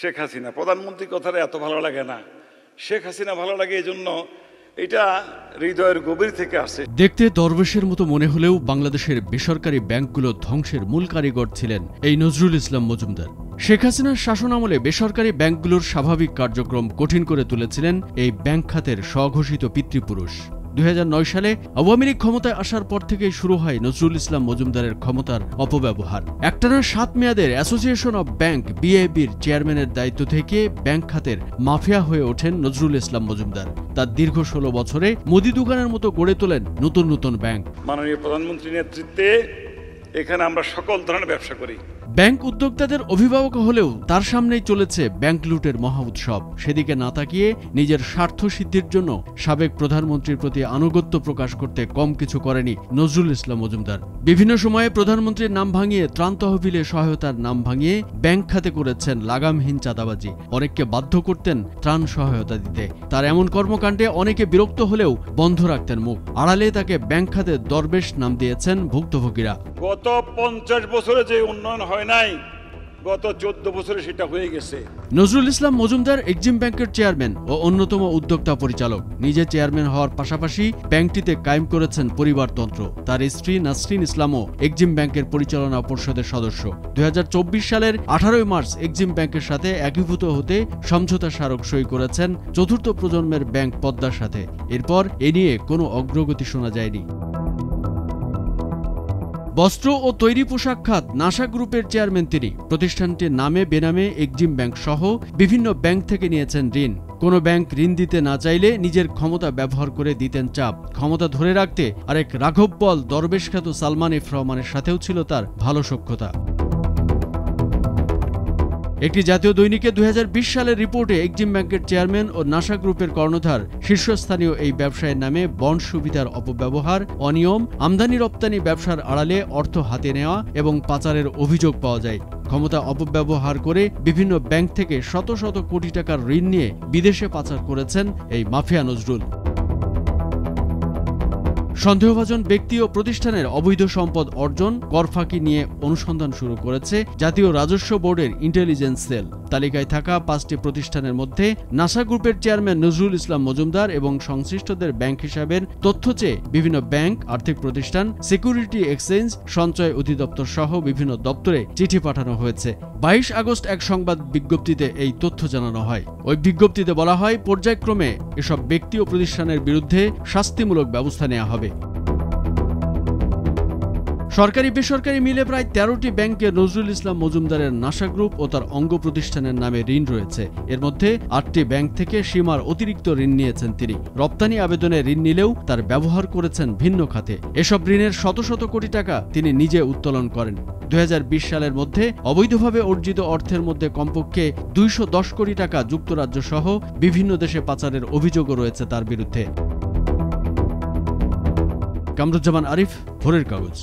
শেখ হাসিনা। প্রধানমন্ত্রী কথাটা এত ভালো লাগে না, শেখ হাসিনা ভালো লাগে, এই জন্য এটা হৃদয়ের গভীর থেকে আসে। দেখতে দরবেশের মতো মনে হলেও বাংলাদেশের বেসরকারি ব্যাংকগুলো ধ্বংসের মূল কারিগর ছিলেন এই নজরুল ইসলাম মজুমদার। শেখ হাসিনার শাসনামলে বেসরকারি ব্যাংকগুলোর স্বাভাবিক কার্যক্রম কঠিন করে তুলেছিলেন এই ব্যাংক খাতের স্বঘোষিত পিতৃপুরুষ। 2009 সালে আওয়ামী লীগ ক্ষমতায় আসার পর থেকেই শুরু হয় নজরুল ইসলাম মজুমদারের ক্ষমতার অপব্যবহার। একটানা 7 মেয়াদের অ্যাসোসিয়েশন অব ব্যাংক BABর চেয়ারম্যানের দায়িত্ব থেকে ব্যাংক খাতের মাফিয়া হয়ে ওঠেন নজরুল ইসলাম মজুমদার। তার দীর্ঘ 16 বছরে মুদি দোকানের মতো গড়ে তোলেন নতুন নতুন ব্যাংক। মাননীয় প্রধানমন্ত্রীর নেতৃত্বে এখানে আমরা সকল ধরনের ব্যবসা করি। ব্যাংক উদ্যোক্তাদের অভিভাবক হলেও তার সামনেই চলেছে ব্যাংক লুটের মহা উৎসব। সেদিকে না তাকিয়ে নিজের স্বার্থ সিদ্ধির জন্য সাবেক প্রধানমন্ত্রীর প্রতি আনুগত্য প্রকাশ করতে কম কিছু করেনি নজরুল ইসলাম মজুমদার। বিভিন্ন সময়ে প্রধানমন্ত্রীর নাম ভাঙিয়ে ত্রাণ তহবিলে সহায়তার নাম ভাঙিয়ে ব্যাংক খাতে করেছেন লাগামহীন চাঁদাবাজি। অনেককে বাধ্য করতেন ত্রাণ সহায়তা দিতে। তার এমন কর্মকাণ্ডে অনেকে বিরক্ত হলেও বন্ধ রাখতেন মুখ। আড়ালে তাকে ব্যাংক খাতে দরবেশ নাম দিয়েছেন ভুক্তভোগীরা। গত 50 বছরে যে উন্নয়ন হয় নাই, গত 14 বছরে সেটা হয়ে গেছে। নজরুল ইসলাম মজুমদার এক্সিম ব্যাংকের চেয়ারম্যান ও অন্যতম উদ্যোক্তা পরিচালক। নিজে চেয়ারম্যান হওয়ার পাশাপাশি ব্যাংকটিতে কায়েম করেছেন পরিবারতন্ত্র। তার স্ত্রী নাসরিন ইসলামও এক্সিম ব্যাংকের পরিচালনা পর্ষদের সদস্য। 2024 সালের 18 মার্চ এক্সিম ব্যাংকের সাথে একীভূত হতে সমঝোতা স্মারক সই করেছেন চতুর্থ প্রজন্মের ব্যাংক পদ্মার সাথে। এরপর এ নিয়ে কোনো অগ্রগতি শোনা যায়নি। বস্ত্র ও তৈরি পোশাক খাত নাসা গ্রুপের চেয়ারম্যান তিনি। প্রতিষ্ঠানটির নামে বেনামে এক্সিম ব্যাংক সহ বিভিন্ন ব্যাংক থেকে নিয়েছেন ঋণ। কোনো ব্যাংক ঋণ দিতে না চাইলে নিজের ক্ষমতা ব্যবহার করে দিতেন চাপ। ক্ষমতা ধরে রাখতে আরেক রাঘব বল দরবেশ খ্যাত সালমান এফ রহমানের সাথেও ছিল তার ভালো সখ্যতা। একটি জাতীয় দৈনিকে 2020 সালের রিপোর্টে এক্সিম ব্যাংকের চেয়ারম্যান ও নাসা গ্রুপের কর্ণধার শীর্ষস্থানীয় এই ব্যবসায়ের নামে বন্ড সুবিধার অপব্যবহার, অনিয়ম, আমদানি রপ্তানি ব্যবসার আড়ালে অর্থ হাতে নেওয়া এবং পাচারের অভিযোগ পাওয়া যায়। ক্ষমতা অপব্যবহার করে বিভিন্ন ব্যাংক থেকে শত শত কোটি টাকার ঋণ নিয়ে বিদেশে পাচার করেছেন এই মাফিয়া নজরুল। সন্দেহভাজন ব্যক্তি ও প্রতিষ্ঠানের অবৈধ সম্পদ অর্জন, কর ফাঁকি নিয়ে অনুসন্ধান শুরু করেছে জাতীয় রাজস্ব বোর্ডের ইন্টেলিজেন্স সেল। তালিকায় থাকা 5টি প্রতিষ্ঠানের মধ্যে নাসা গ্রুপের চেয়ারম্যান নজরুল ইসলাম মজুমদার এবং সংশ্লিষ্টদের ব্যাংক হিসাবের তথ্য চেয়ে বিভিন্ন ব্যাংক, আর্থিক প্রতিষ্ঠান, সিকিউরিটি এক্সচেঞ্জ, সঞ্চয় অধিদপ্তর সহ বিভিন্ন দপ্তরে চিঠি পাঠানো হয়েছে। 22 আগস্ট এক সংবাদ বিজ্ঞপ্তিতে এই তথ্য জানানো হয়। ওই বিজ্ঞপ্তিতে বলা হয়, পর্যায়ক্রমে এসব ব্যক্তি ও প্রতিষ্ঠানের বিরুদ্ধে শাস্তিমূলক ব্যবস্থা নেওয়া হবে। সরকারি বেসরকারি মিলে প্রায় 13টি ব্যাংকে নজরুল ইসলাম মজুমদারের নাসা গ্রুপ ও তার অঙ্গ প্রতিষ্ঠানের নামে ঋণ রয়েছে। এর মধ্যে 8টি ব্যাংক থেকে সীমার অতিরিক্ত ঋণ নিয়েছেন তিনি। রপ্তানি আবেদনে ঋণ নিলেও তার ব্যবহার করেছেন ভিন্ন খাতে। এসব ঋণের শত শত কোটি টাকা তিনি নিজে উত্তোলন করেন। 2020 সালের মধ্যে অবৈধভাবে অর্জিত অর্থের মধ্যে কমপক্ষে 210 কোটি টাকা যুক্তরাজ্য সহ বিভিন্ন দেশে পাচারের অভিযোগও রয়েছে তার বিরুদ্ধে। কামরুজ্জামান আরিফ, ভোরের কাগজ।